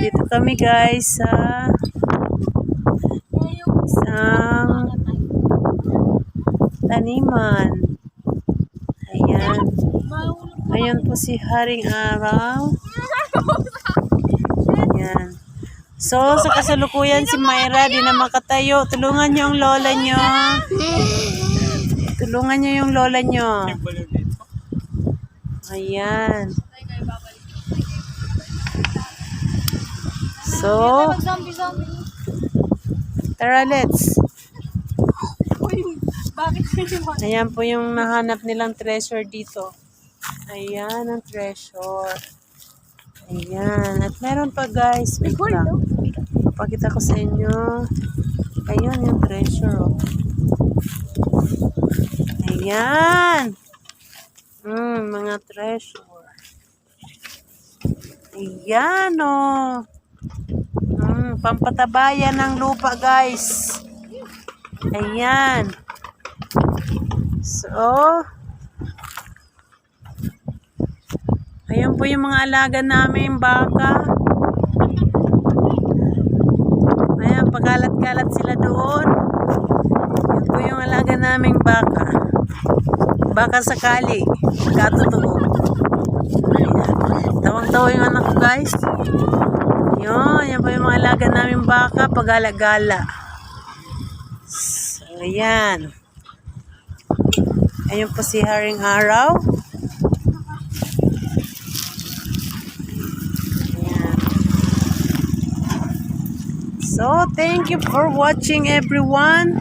Dito kami guys sa isang taniman. Ayan. Ayan po si Haring Araw. Ayan. So, sa kasalukuyan si Myra di na makatayo. Tulungan niyo ang lola niyo. Tulungan niyo yung lola niyo. Ayan. So, tara, let's. Ayan po yung nahanap nilang treasure dito. Ayan ang treasure. Ayan. At meron pa guys. Wait lang. Papakita ko sa inyo. Ayan yung treasure. Oh. Ayan. Mga treasure. Ayan oh. Pampatabayan ng lupa guys. Ayan. So, ayan po yung mga alaga namin baka. Ayan, pagalat-galat sila doon. Ayan po yung alaga naming baka. Baka sakali. Katotoo. Ayan. Tawang-tawa yung anak ko guys. Yan po yung mga alaga namin baka. Pagala-gala. So, ayan. Ayun po si Haring Araw. Ayan. So, thank you for watching everyone.